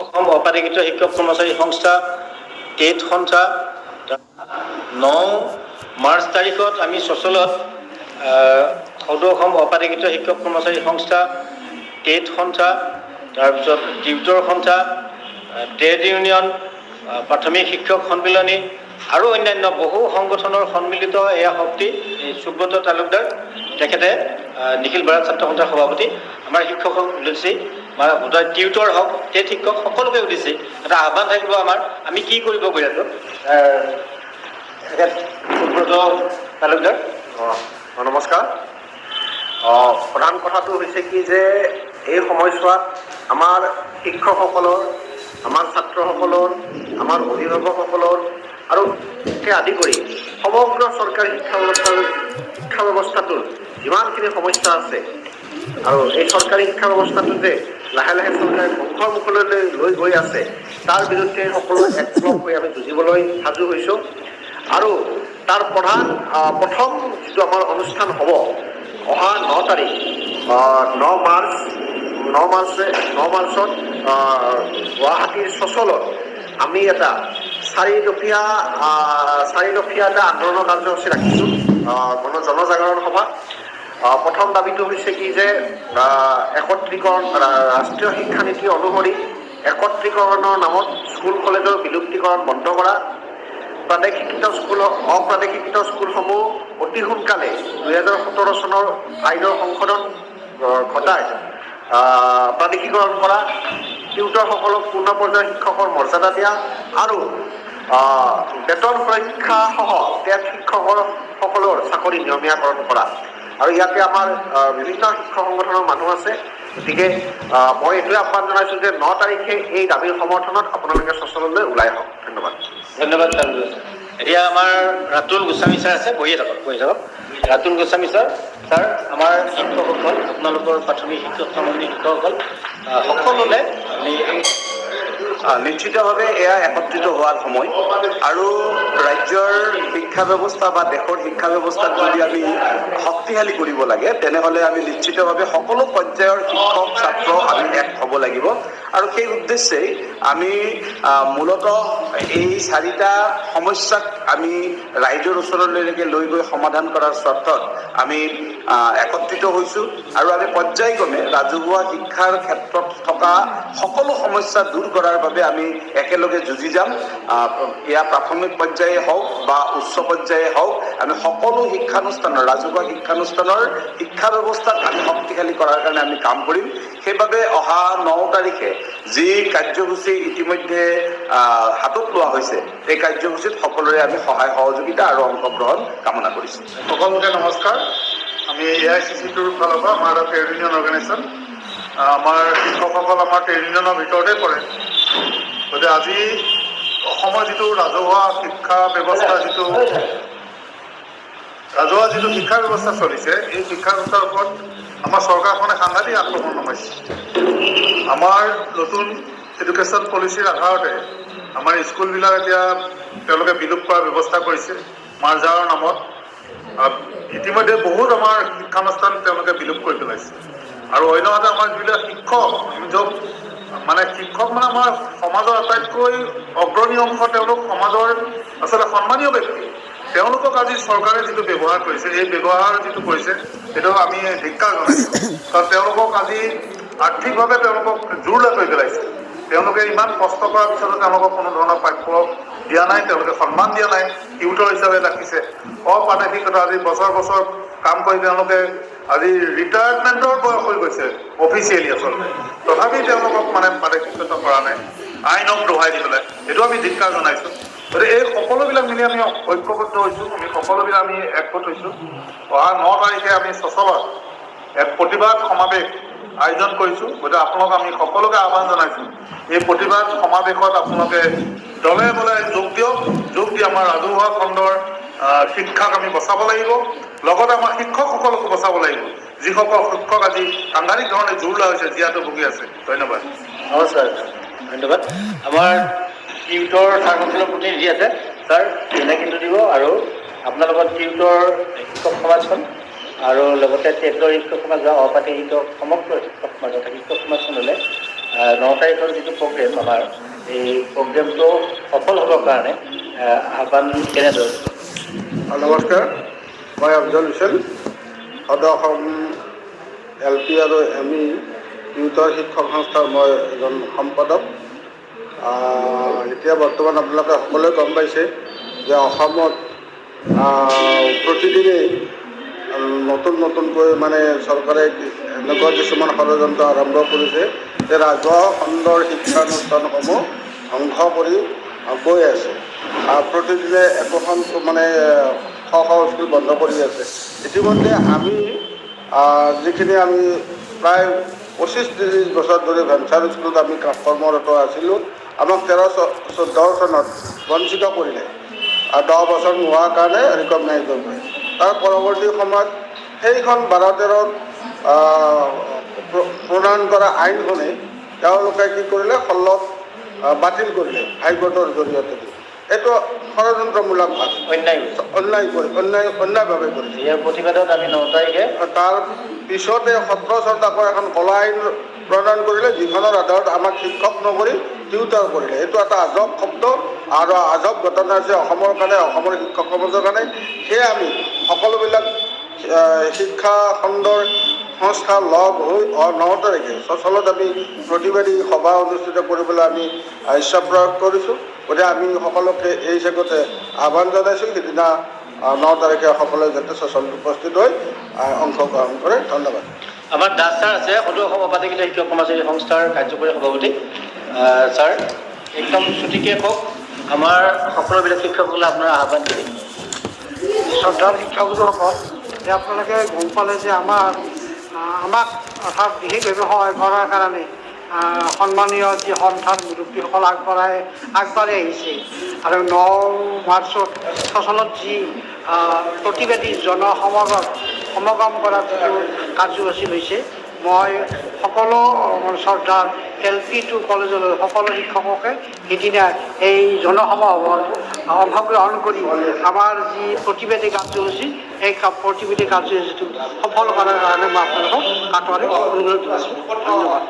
অসম অপাধিকৃত শিক্ষক কৰ্মচাৰী সংস্থা টেট সন্থা 9 মাৰ্চ তাৰিখত আমি চচলত সদৌ অসম অপাধিকৃত শিক্ষক কৰ্মচাৰী সংস্থা টেট সন্থা তাৰপিছত টিউটৰ সন্থা ট্ৰেড ইউনিয়ন প্ৰাথমিক শিক্ষক সন্মিলনী আৰু অন্যান্য বহু সংগঠনৰ সন্মিলিত এয়া শক্তি সুব্ৰত তালুকদাৰ তেখেতে নিখিল ভাৰত ছাত্ৰ সন্থাৰ সভাপতি আমাৰ শিক্ষকক উদ্দেশ্যি গোটেই টিউটৰ হওক টেট শিক্ষক সকলোকে উদ্দেশ্যি এটা আহ্বান থাকিব আমাৰ আমি কি কৰিব গৈ আছোঁ সুব্ৰত তালুকদাৰ। নমস্কাৰ। প্ৰধান কথাটো হৈছে কি যে এই সময়ছোৱাত আমাৰ শিক্ষকসকলৰ আমাৰ ছাত্ৰসকলৰ আমাৰ অভিভাৱকসকলৰ আৰু আদি কৰি সমগ্ৰ চৰকাৰী শিক্ষা ব্যৱস্থাটোৰ যিমানখিনি সমস্যা আছে আৰু এই চৰকাৰী শিক্ষা ব্যৱস্থাটো যে লাহে লাহে চৰকাৰে ধ্বংসৰ মুখলৈ লৈ গৈ আছে তাৰ বিৰুদ্ধে সকলো একলগ হৈ আমি যুঁজিবলৈ সাজু হৈছোঁ। আৰু তাৰ প্ৰথম যিটো আমাৰ অনুষ্ঠান হ'ব অহা 9 তাৰিখ 9 মাৰ্চত গুৱাহাটীৰ চচলত আমি এটা চাৰিদফীয়া এটা আন্দোলনৰ কাৰ্যসূচী ৰাখিছোঁ জনজাগৰণ সভা। প্ৰথম দাবীটো হৈছে কি যে একত্ৰীকৰণ ৰাষ্ট্ৰীয় শিক্ষানীতি অনুসৰি একত্ৰীকৰণৰ নামত স্কুল কলেজৰ বিলুপ্তিকৰণ বন্ধ কৰা, অপ্ৰাদেশিকৃত স্কুলসমূহ অতি সোনকালে 2017 চনৰ আইনৰ সংশোধন ঘটাই প্ৰাদেশিকৰণ কৰা, টিউটৰসকলক পূৰ্ণ পৰ্যায়ৰ শিক্ষকৰ মৰ্যাদা দিয়া আৰু বেতন সুৰক্ষাসহ টেট শিক্ষকসকলৰ চাকৰি নিয়মীয়াকৰণ কৰা। আৰু ইয়াতে আমাৰ বিভিন্ন শিক্ষক সংগঠনৰ মানুহ আছে। গতিকে মই এইটোৱে আহ্বান জনাইছোঁ যে 9 তাৰিখে এই দাবীৰ সমৰ্থনত আপোনালোকে চচললৈ ওলাই আহক। ধন্যবাদ। ধন্যবাদ। এতিয়া আমাৰ ৰাতুল গোস্বামী ছাৰ আছে, বহি থাকক। ৰাতুল গোস্বামী ছাৰ আমাৰ শিক্ষকসকল আপোনালোকৰ প্ৰাথমিক শিক্ষক সামগ্ৰী শিক্ষকসকল সকলোলৈ আমি নিশ্চিতভাৱে এয়া একত্ৰিত হোৱাৰ সময় আৰু ৰাজ্যৰ শিক্ষা ব্যৱস্থা বা দেশৰ শিক্ষা ব্যৱস্থাক যদি আমি শক্তিশালী কৰিব লাগে তেনেহ'লে আমি নিশ্চিতভাৱে সকলো পৰ্যায়ৰ শিক্ষক ছাত্ৰ আমি এক হ'ব লাগিব। আৰু সেই উদ্দেশ্যেই আমি মূলতঃ এই 4টা সমস্যাক আমি ৰাইজৰ ওচৰলৈকে লৈ গৈ সমাধান কৰাৰ স্বাৰ্থত আমি একত্ৰিত হৈছোঁ আৰু আমি পৰ্যায়ক্ৰমে ৰাজহুৱা শিক্ষাৰ ক্ষেত্ৰত থকা সকলো সমস্যা দূৰ কৰাৰ বাবে আমি একেলগে যুঁজি যাম। এয়া প্ৰাথমিক পৰ্যায়ে হওক বা উচ্চ পৰ্যায়ে হওক আমি সকলো শিক্ষানুষ্ঠানৰ ৰাজহুৱা শিক্ষানুষ্ঠানৰ শিক্ষা ব্যৱস্থাক আমি শক্তিশালী কৰাৰ কাৰণে আমি কাম কৰিম। সেইবাবে অহা 9 তাৰিখে যি কাৰ্যসূচী ইতিমধ্যে হাতত লোৱা হৈছে এই কাৰ্যসূচীত সকলোৰে আমি সহায় সহযোগিতা আৰু অংশগ্ৰহণ কামনা কৰিছোঁ। সকলোকে নমস্কাৰ। আমি AICC-টোৰ ফালৰ পৰা আমাৰ এটা ট্ৰেড ইউনিয়ন অৰ্গেনাইজেশ্যন, আমাৰ শিক্ষকসকল আমাৰ ট্ৰেড ইউনিয়নৰ ভিতৰতে পৰে। গতিকে আজি অসমৰ যিটো ৰাজহুৱা শিক্ষা ব্যৱস্থা চলিছে এই শিক্ষা ব্যৱস্থাৰ ওপৰত আমাৰ চৰকাৰখনে সাংঘাতিক আক্ৰমণ নমাইছে। আমাৰ নতুন এডুকেশ্যন পলিচিৰ আধাৰতে আমাৰ স্কুলবিলাক এতিয়া তেওঁলোকে বিলোপ কৰাৰ ব্যৱস্থা কৰিছে মাৰ্জাৰৰ নামত। ইতিমধ্যে বহুত আমাৰ শিক্ষানুষ্ঠান তেওঁলোকে বিলোপ কৰি পেলাইছে। আৰু অন্যহাতে আমাৰ যিবিলাক শিক্ষক আমাৰ সমাজৰ আটাইতকৈ অগ্ৰণী অংশ, তেওঁলোক সমাজৰ আচলতে সন্মানীয় ব্যক্তি। তেওঁলোকক আজি চৰকাৰে যিটো ব্যৱহাৰ কৰিছে এই ব্যৱহাৰ যিটো কৰিছে সেইটো আমি ধিক্কাৰ জনাইছোঁ। কাৰণ তেওঁলোকক আজি আৰ্থিকভাৱে তেওঁলোকক জোৰলা কৰি পেলাইছে। তেওঁলোকে ইমান কষ্ট কৰাৰ পিছতো তেওঁলোকক কোনো ধৰণৰ প্ৰাপ্য দিয়া নাই, তেওঁলোকে সন্মান দিয়া নাই, টিউটৰ হিচাপে ৰাখিছে। অপ্ৰাদেশিকতা আজি বছৰ বছৰ কাম কৰি তেওঁলোকে আজি ৰিটায়াৰমেণ্টৰ বয়স হৈ গৈছে অফিচিয়েলি আচলতে, তথাপি তেওঁলোকক প্ৰাদেশিকতা কৰা নাই, আইনক দোহাই দি পেলাই। এইটো আমি ধিক্কাৰ জনাইছোঁ। গতিকে এই সকলোবিলাক মিলি আমি ঐক্যবদ্ধ হৈছোঁ, আমি সকলোবিলাক আমি একগোট হৈছোঁ। অহা 9 তাৰিখে আমি চচলত এক প্ৰতিবাদ সমাৱেশ আয়োজন কৰিছোঁ। গতিকে আপোনালোক আমি সকলোকে আহ্বান জনাইছোঁ এই প্ৰতিবাদ সমাৱেশত আপোনালোকে দলে বলে যোগ দি আমাৰ ৰাজহুৱা খণ্ডৰ শিক্ষাক আমি বচাব লাগিব, লগতে আমাৰ শিক্ষকসকলকো বচাব লাগিব, যিসকল শিক্ষক আজি সাংঘাতিক ধৰণে জোৰ লোৱা হৈছে, জীয়াটো ভুগি আছে। ধন্যবাদ। নমস্কাৰ। ধন্যবাদ। আমাৰ টিউটৰ ছাৰসকলৰ প্ৰতিনিধি আছে, ছাৰ এনে কিন্তু দিব আৰু আপোনালোকৰ টিউটৰ শিক্ষক সমাজখন আৰু লগতে টেটৰ শিক্ষক সমাজ বা অপাঠিক শিক্ষক সমগ্ৰ শিক্ষক সমাজ তথা শিক্ষক সমাজখনলৈ 9 তাৰিখৰ যিটো প্ৰগ্ৰেম আমাৰ এই প্ৰগ্ৰেমটো সফল হ'বৰ কাৰণে আহ্বান কেনেদৰে? নমস্কাৰ, মই আফজল হুছেইন, সদৌ অসম LP আৰু ME তিৰুতৰ শিক্ষক সংস্থাৰ মই এজন সম্পাদক। এতিয়া বৰ্তমান আপোনালোকে সকলোৱে গম পাইছে যে অসমত প্ৰতিদিনেই নতুনকৈ মানে চৰকাৰে এনেকুৱা কিছুমান ষড়যন্ত্ৰ আৰম্ভ কৰিছে যে ৰাজহুৱা খণ্ডৰ শিক্ষানুষ্ঠানসমূহ ধ্বংস কৰি গৈ আছে। প্ৰতিদিনে একোখন মানে শ স্কুল বন্ধ কৰি আছে। ইতিমধ্যে আমি যিখিনি আমি প্ৰায় 25-30 বছৰ ধৰি ভেঞ্চাৰ স্কুলত আমি কৰ্মৰত আছিলোঁ, আমাক 13-14 চনত বঞ্চিত কৰিলে। 10 বছৰ নোহোৱাৰ কাৰণে ৰিকগনাইজ কৰে। তাৰ পৰৱৰ্তী সময়ত সেইখন 12-13 প্ৰণয়ন কৰা আইনখনে তেওঁলোকে কি কৰিলে, ফলত বাতিল কৰিলে হাইকোৰ্টৰ জৰিয়তে। এইটো ষড়যন্ত্ৰমূলক অন্যায়ভাৱে কৰিছে। ইয়াৰ প্ৰতিবাদত আমি 9 তাৰিখে তাৰ পিছতে 17 চনত আকৌ এখন কলা আইন প্ৰণয়ন কৰিলে, যিখনৰ আধাৰত আমাক শিক্ষক নকৰি টিউটাৰ কৰিলে। এইটো এটা আজব শব্দ আৰু আজব ঘটনা আছে অসমৰ কাৰণে, অসমৰ শিক্ষক সমাজৰ কাৰণে। সেয়ে আমি সকলোবিলাক শিক্ষা খণ্ডৰ সংস্থা লগ হৈ 9 তাৰিখে চচলত আমি প্ৰতিবাদী সভা অনুষ্ঠিত কৰিবলৈ আমি ইচ্ছা প্ৰয়োগ কৰিছোঁ। গতিকে আমি সকলোকে এই জেগাতে আহ্বান জনাইছোঁ, সিদিনা 9 তাৰিখে সকলোৱে যাতে চচলত উপস্থিত হৈ অংশগ্ৰহণ কৰে। ধন্যবাদ। আমাৰ দাস ছাৰ আছে, সদৌ অসম অপাধিকৃত শিক্ষক সমাজসেৱী সংস্থাৰ কাৰ্যকৰী সভাপতি। ছাৰ, একদম ছুটিকৈ কওক, আমাৰ সকলোবিলাক শিক্ষকসকলে আপোনাৰ আহ্বান দিয়ে। শ্ৰদ্ধাৰ শিক্ষাগুৰুসকল, যে আপোনালোকে গম পালে যে আমাক অৰ্থাৎ বিশেষভাৱে সহায় কৰাৰ কাৰণে সন্মানীয় যি সন্থাৰ মুৰব্বীসকল আগবাঢ়ি আহিছে। আৰু 9 মাৰ্চত চচলত যি প্ৰতিবাদী সমাগম কৰাৰ যিটো কাৰ্যসূচী লৈছে, মই সকলো শ্ৰদ্ধাৰ LP2 কলেজলৈ সকলো শিক্ষককে সিদিনা এই জনসমাগমত অংশগ্ৰহণ কৰি আমাৰ যি প্ৰতিবাদী কাৰ্যসূচী, এই প্ৰতিবাদী কাৰ্যসূচীটো সফল কৰাৰ কাৰণে মই আপোনালোকক কাটৰে অনুৰোধ জনাইছোঁ। ধন্যবাদ।